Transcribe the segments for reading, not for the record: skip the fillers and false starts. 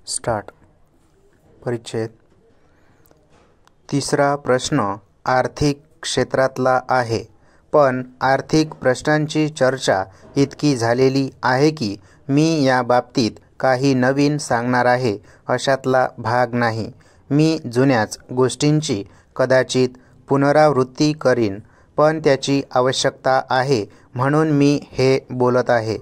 Start. परिच्छेद. तिसरा प्रश्न आर्थिक क्षेत्रातला आहे, पण आर्थिक प्रश्नांची चर्चा इतकी झालेली आहे की मी या बाबतीत काही नवीन सांगणार आहे अशातला भाग नाही. मी जुन्याच गोष्टींची कदाचित पुनरावृत्ती करीन, पण त्याची आवश्यकता आहे म्हणून मी हे बोलत आहे.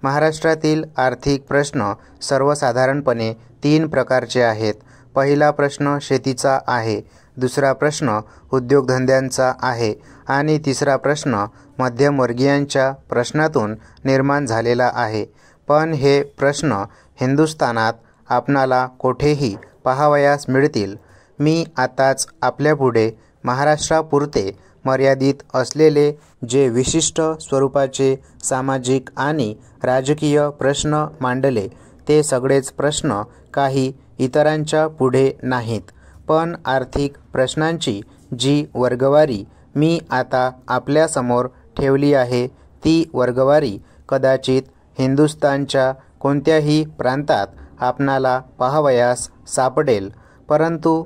महाराष्ट्रातील आर्थिक प्रश्न सर्वसाधारणपणे 3 प्रकारचे आहेत. पहिला प्रश्न शेतीचा आहे, दुसरा प्रश्न उद्योगधंद्यांचा आहे आणि तिसरा प्रश्न मध्यमवर्गीयांच्या प्रश्नातून निर्माण झालेला आहे. पण हे प्रश्न हिंदुस्थानात आपणाला कोठेही पाहावयास मिळतील. मी आताच आपल्यापुढे महाराष्ट्रापुरते मर्यादित असलेले जे विशिष्ट स्वरूपाचे सामाजिक आणि राजकीय प्रश्न मांडले ते सगळेच प्रश्न काही इतरांच्या पुढे नाहीत. पण आर्थिक प्रश्नांची जी वर्गवारी मी आता आपल्यासमोर ठेवली आहे ती वर्गवारी कदाचित हिंदुस्थानच्या कोणत्याही प्रांतात आपणाला पाहावयास सापडेल, परंतु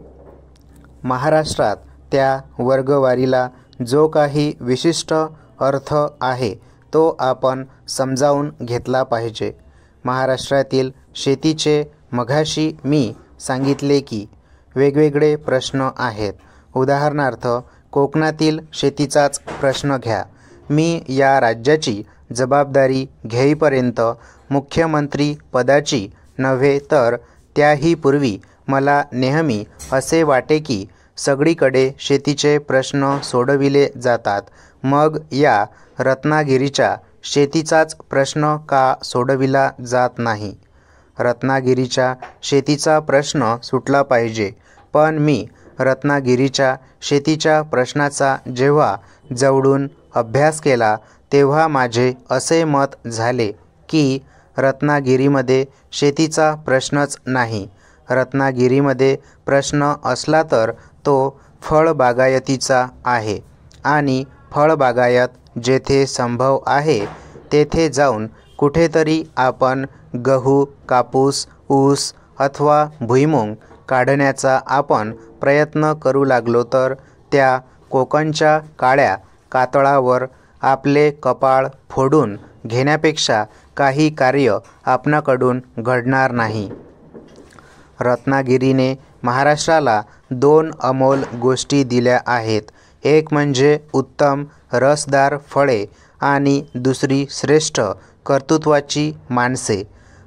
महाराष्ट्रात त्या वर्गवारीला जो काही विशिष्ट अर्थ आहे तो आपण समजावून घेतला पाहिजे. महाराष्ट्रातील शेतीचे मघाशी मी सांगितले की वेगवेगळे प्रश्न आहेत. उदाहरणार्थ कोकणातील शेतीचाच प्रश्न घ्या. मी या राज्याची जबाबदारी घेईपर्यंत मुख्यमंत्री पदाची नव्हे तर त्याही पूर्वी मला नेहमी असे वाटे की सगळीकडे शेतीचे प्रश्न सोडविले जातात, मग या रत्नागिरीच्या शेतीचाच प्रश्न का सोडविला जात नाही. रत्नागिरीच्या शेतीचा प्रश्न सुटला पाहिजे, पण मी रत्नागिरीच्या शेतीच्या प्रश्नाचा जेव्हा जवळून अभ्यास केला तेव्हा माझे असे मत झाले की रत्नागिरीमध्ये शेतीचा प्रश्नच नाही. रत्नागिरीमध्ये प्रश्न असला तर तो फळबागायतीचा आहे आणि फळबागायत जेथे संभव आहे तेथे जाऊन कुठेतरी आपण गहू, कापूस, ऊस अथवा भुईमुग काढण्याचा आपण प्रयत्न करू लागलो तर त्या कोकणच्या काळ्या कातळावर आपले कपाळ फोडून घेण्यापेक्षा काही कार्य आपणाकडून घडणार नाही. रत्नागिरीने महाराष्ट्राला 2 अमोल गोष्टी दिल्या आहेत. एक म्हणजे उत्तम रसदार फळे आणि दुसरी श्रेष्ठ कर्तृत्वाची माणसे.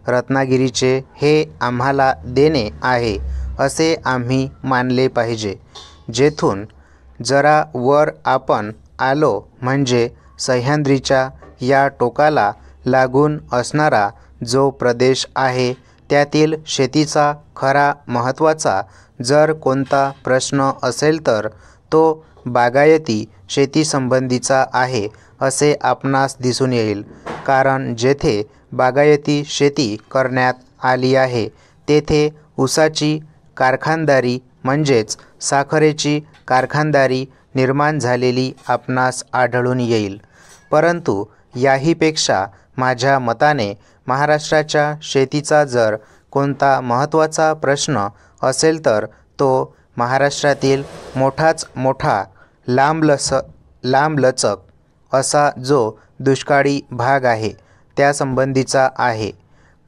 रत्नागिरीचे हे आम्हाला देणे आहे असे आम्ही मानले पाहिजे. जेथून जरा वर आपण आलो म्हणजे सह्याद्रीच्या या टोकाला लागून असणारा जो प्रदेश आहे त्यातील शेतीचा खरा महत्त्वाचा जर कोणता प्रश्न असेल तर तो बागायती शेतीसंबंधीचा आहे असे आपणास दिसून येईल. कारण जेथे बागायती शेती करण्यात आली आहे तेथे ऊसाची कारखानदारी म्हणजेच साखरेची कारखानदारी निर्माण झालेली आपणास आढळून येईल. परंतु याहीपेक्षा माझ्या मताने महाराष्ट्राच्या शेतीचा जर कोणता महत्त्वाचा प्रश्न असेल तर तो महाराष्ट्रातील मोठाच मोठा लांबलचक असा जो दुष्काळी भाग आहे त्यासंबंधीचा आहे.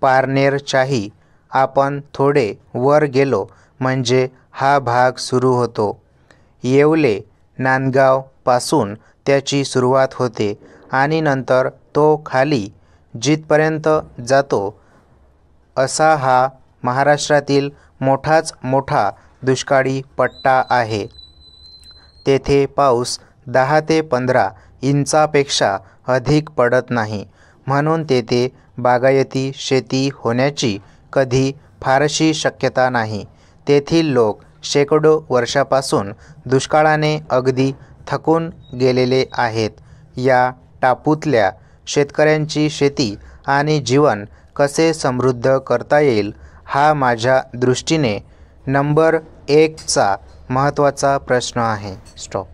पारनेरच्याही आपण थोडे वर गेलो म्हणजे हा भाग सुरू होतो. येवले, नांदगाव पासून त्याची सुरुवात होते आणि नंतर तो खाली जिथपर्यंत जातो असा हा महाराष्ट्रातील मोठाच मोठा दुष्काळी पट्टा आहे. तेथे पाऊस 10 ते 15 इंचापेक्षा अधिक पडत नाही, म्हणून तेथे बागायती शेती होण्याची कधी फारशी शक्यता नाही. तेथील लोक शेकडो वर्षापासून दुष्काळाने अगदी थकून गेलेले आहेत. या टापूतल्या शेतकऱ्यांची शेती आणि जीवन कसे समृद्ध करता येईल हा माझ्या दृष्टीने नंबर 1चा महत्त्वाचा प्रश्न आहे. स्टॉप.